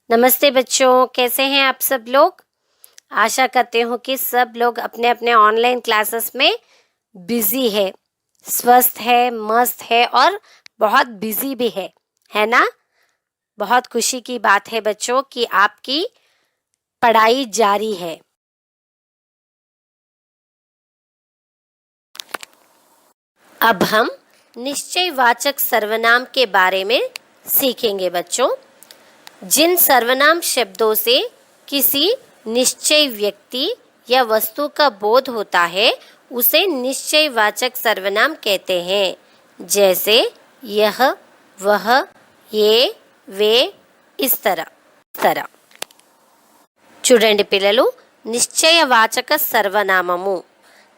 नमस्ते बच्चों, कैसे हैं आप सब लोग। आशा करते हूँ कि सब लोग अपने अपने ऑनलाइन क्लासेस में बिजी है, स्वस्थ है, मस्त है और बहुत बिजी भी है ना। बहुत खुशी की बात है बच्चों कि आपकी पढ़ाई जारी है। अब हम निश्चयवाचक सर्वनाम के बारे में सीखेंगे बच्चों। जिन सर्वनाम शब्दों से किसी निश्चय व्यक्ति या वस्तु का बोध होता है उसे निश्चयवाचक सर्वनाम कहते हैं। जैसे यह, वह, ये, वे, इस तरह। చూడండి పిల్లలు, నిశ్చయవాచక సర్వనామము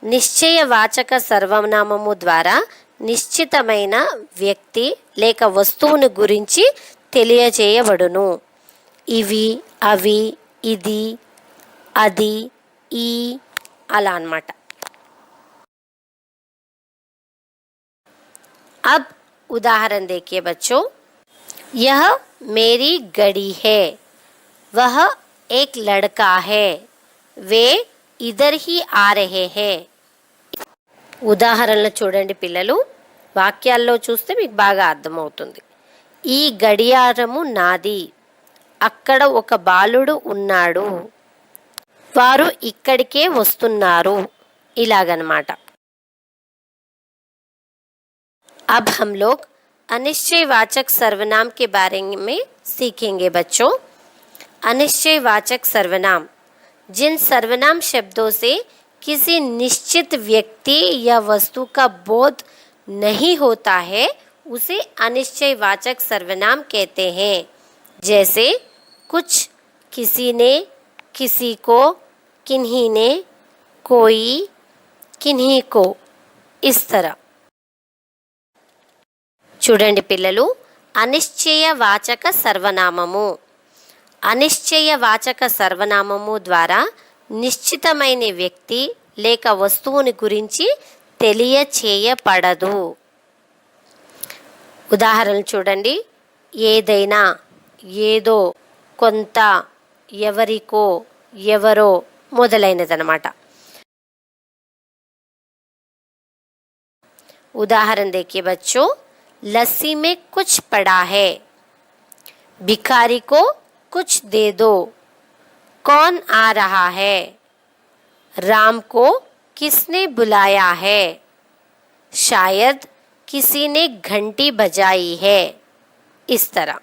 నిశ్చయవాచక సర్వనామము ద్వారా నిశ్చితమైన వ్యక్తి లేక వస్తువుని గురించి తెలియజేయబడును. ఇవి, అవి, ఇది, అది, ఈ అలా అన్నమాట. अब उदाहरण देखिए बच्चों। यह मेरी घड़ी है, वह एक लड़का है, वे इधर ही आ रहे हैं. ఉదాహరణలు చూడండి పిల్లలు, వాక్యాల్లో చూస్తే మీకు బాగా అర్థమవుతుంది. ఈ గడియారము నాది, అక్కడ ఒక బాలుడు ఉన్నాడు, వారు ఇక్కడికే వస్తున్నారు, ఇలాగనమాట. अब हम लोग अनिश्चयवाचक सर्वनाम के बारे में सीखेंगे बच्चों। अनिश्चयवाचक सर्वनाम जिन सर्वनाम शब्दों से किसी निश्चित व्यक्ति या वस्तु का बोध नहीं होता है उसे अनिश्चयवाचक सर्वनाम कहते हैं. जैसे कुछ, किसी ने, किसी को, किन्हीं ने, कोई, किन्हीं को, इस तरह. చూడండి పిల్లలు, అనిశ్చయవాచక సర్వనామము అనిశ్చయవాచక సర్వనామము ద్వారా నిశ్చితమైన వ్యక్తి లేక వస్తువుని గురించి తెలియచేయబడదు. ఉదాహరణలు చూడండి. ఏదైనా, ఏదో, కొంత, ఎవరికో, ఎవరో మొదలైనదన్నమాట. उदाहरण देखिए बच्चों। लस्सी में कुछ पड़ा है, भिखारी को कुछ दे दो, कौन आ रहा है, राम को किसने बुलाया है, शायद किसी ने घंटी बजाई है. इस तरह.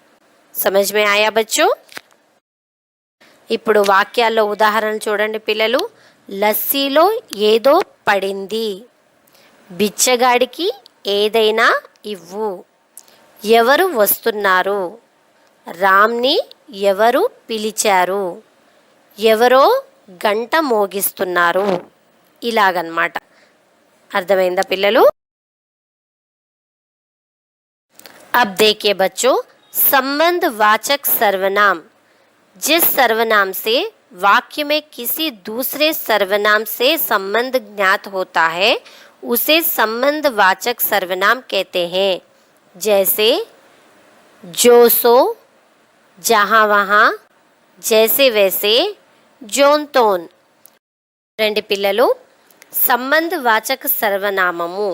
समझ में आया बच्चों? ఇప్పుడు వాక్యాల్లో ఉదాహరణలు చూడండి పిల్లలు. లస్సీలో ఏదో పడింది, బిచ్చగాడికి ఏదైనా ఇవ్వు, ఎవరు వస్తున్నారు, రామ్ని ఎవరు పిలిచారు, ఎవరో గంట మోగిస్తున్నారు, ఇలాగన్నమాట. అర్థమైందా పిల్లలు? अब देखिए बच्चों, संबंधवाचक सर्वनाम जिस सर्वनाम से वाक्य में किसी दूसरे सर्वनाम से संबंध ज्ञात होता है उसे संबंधवाचक सर्वनाम कहते हैं. जैसे जो सो, जहाँ वहाँ, जैसे वैसे, जोन तोन. రెండు పిల్లలు, సంబంధవాచక సర్వనామము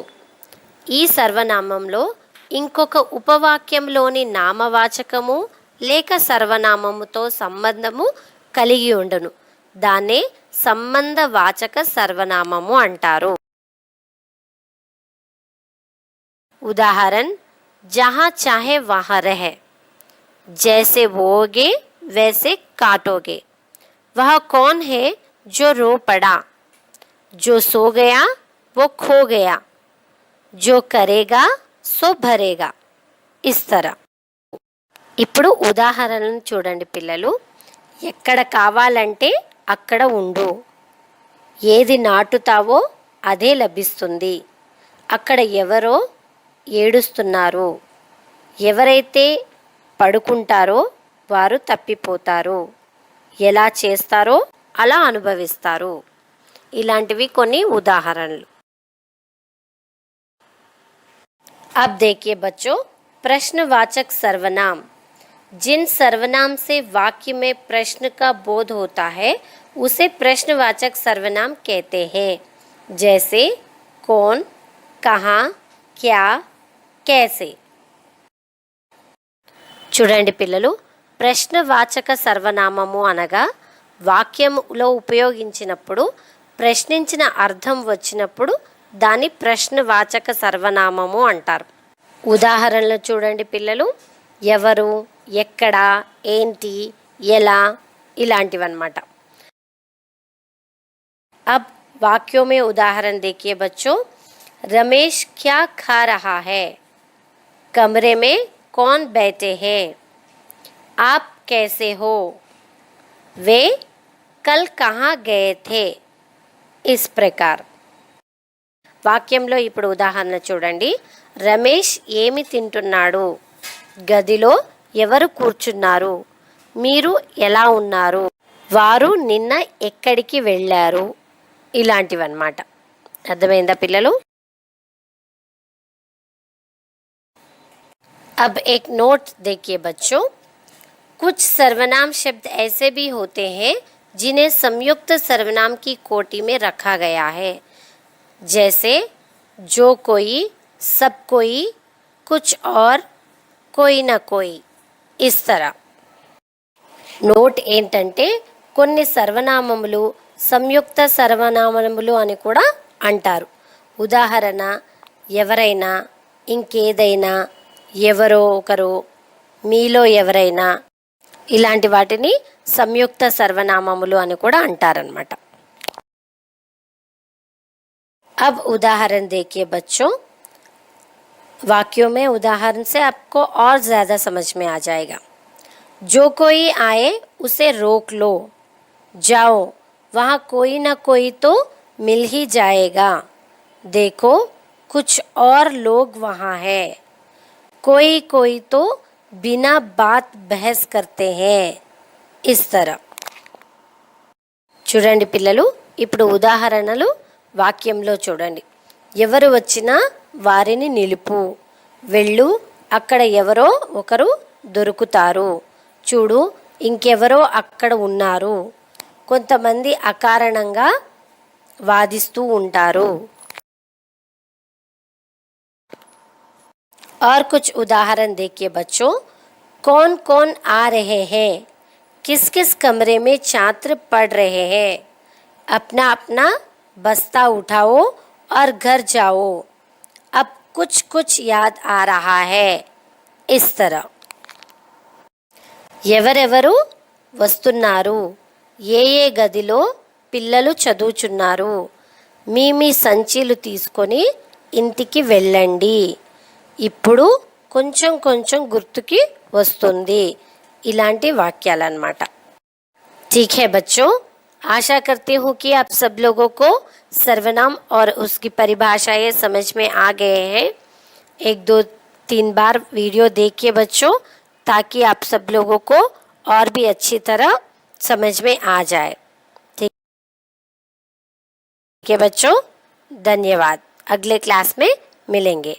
ఈ సర్వనామంలో ఇంకొక ఉపవాక్యంలోని నామవాచకము లేక సర్వనామముతో సంబంధము కలిగి ఉండును. దాన్నే సంబంధవాచక సర్వనామము అంటారు. उदाहरण, जहाँ चाहे वहाँ रहे, जैसे बोओगे वैसे काटोगे, वह कौन है जो रो पड़ा, जो सो गया वो खो गया, जो करेगा सो भरेगा. इस तरह. ఇప్పుడు ఉదాహరణను చూడండి పిల్లలు. ఎక్కడ కావాలంటే అక్కడ ఉండు, ఏది నాటుతావో అదే లభిస్తుంది, అక్కడ ఎవరో ఏడుస్తున్నారు, ఎవరైతే పడుకుంటారో వారు తప్పిపోతారు, ఎలా చేస్తారో అలా అనుభవిస్తారు. ఇలాంటివి కొన్ని ఉదాహరణలు. अब देखिए बच्चों, प्रश्नवाचक सर्वनाम जिन सर्वनाम से वाक्य में प्रश्न का बोध होता है उसे प्रश्नवाचक सर्वनाम कहते हैं। जैसे कौन, कहाँ, क्या, कैसे। చూడండి పిల్లలు, ప్రశ్నవాచక సర్వనామము అనగా వాక్యంలో ఉపయోగించినప్పుడు ప్రశ్నించిన అర్థం వచ్చినప్పుడు దాని ప్రశ్నవాచక సర్వనామము అంటారు. ఉదాహరణలు చూడండి పిల్లలు, ఎవరు, ఎక్కడ, ఏంటి, ఎలా ఇలాంటివన్నమాట. अब वाक्यों में उदाहरण देखिए बच्चों. रमेश क्या खा रहा है? कमरे में कौन बैठे हैं? आप कैसे हो? वे कल कहाँ गए थे? इस प्रकार. వాక్యంలో ఇప్పుడు ఉదాహరణ చూడండి. రమేష్ ఏమి తింటున్నాడు? గదిలో ఎవరు కూర్చున్నారు? మీరు ఎలా ఉన్నారు? వారు నిన్న ఎక్కడికి వెళ్ళారు? ఇలాంటివన్నమాట. అర్థమైందా పిల్లలు? अब एक नोट देखिए बच्चों. कुछ सर्वनाम शब्द ऐसे भी होते हैं जिन्हें संयुक्त सर्वनाम की कोटि में रखा गया है. जैसे जो कोई, सब कोई, कुछ और, कोई न कोई. इस तरह. నోట్ ఏంటంటే కొన్ని సర్వనామములు సంయుక్త సర్వనామములు అని కూడా అంటారు. ఉదాహరణ ఎవరైనా, ఇంకేదైనా, ఎవరో ఒకరు, మీలో ఎవరైనా ఇలాంటి వాటిని సంయుక్త సర్వనామములు అని కూడా అంటారనమాట. अब उदाहरण देखिए बच्चों. वाक्यों में उदाहरण से आपको और ज़्यादा समझ में आ जाएगा. जो कोई आए उसे रोक लो. जाओ, वहाँ कोई ना कोई तो मिल ही जाएगा. देखो, कुछ और लोग वहाँ हैं. कोई कोई तो बिना बात बहस करते हैं. इस तरह. చూడండి పిల్లలు, ఇప్పుడు ఉదాహరణలు వాక్యంలో చూడండి. ఎవరు వచ్చినా వారిని నిలుపు. వెళ్ళు, అక్కడ ఎవరో ఒకరు దొరుకుతారు. చూడు, ఇంకెవరో అక్కడ ఉన్నారు. కొంతమంది అకారణంగా వాదిస్తూ ఉంటారు. और कुछ उदाहरण देखिए बच्चों. कौन कौन आ रहे हैं? किस किस कमरे में छात्र पढ़ रहे हैं? अपना अपना बस्ता उठाओ और घर जाओ. अब कुछ कुछ याद आ रहा है. इस तरह. ఎవరెవరు వస్తున్నారు? ఏ ఏ గదిలో పిల్లలు చదువుచున్నారు? మీ మీ సంచీలు తీసుకొని ఇంటికి వెళ్ళండి. ఇప్పుడు కొంచెం కొంచెం గుర్తుకి వస్తుంది. ఇలాంటి వాక్యాలన్నమాట. ठीक है बच्चों, आशा करती हूँ कि आप सब लोगों को सर्वनाम और उसकी परिभाषाएं समझ में आ गए हैं. 1-2-3 बार वीडियो देखिए बच्चों, ताकि आप सब लोगों को और भी अच्छी तरह समझ में आ जाए. ठीक है बच्चों, धन्यवाद. अगले क्लास में मिलेंगे.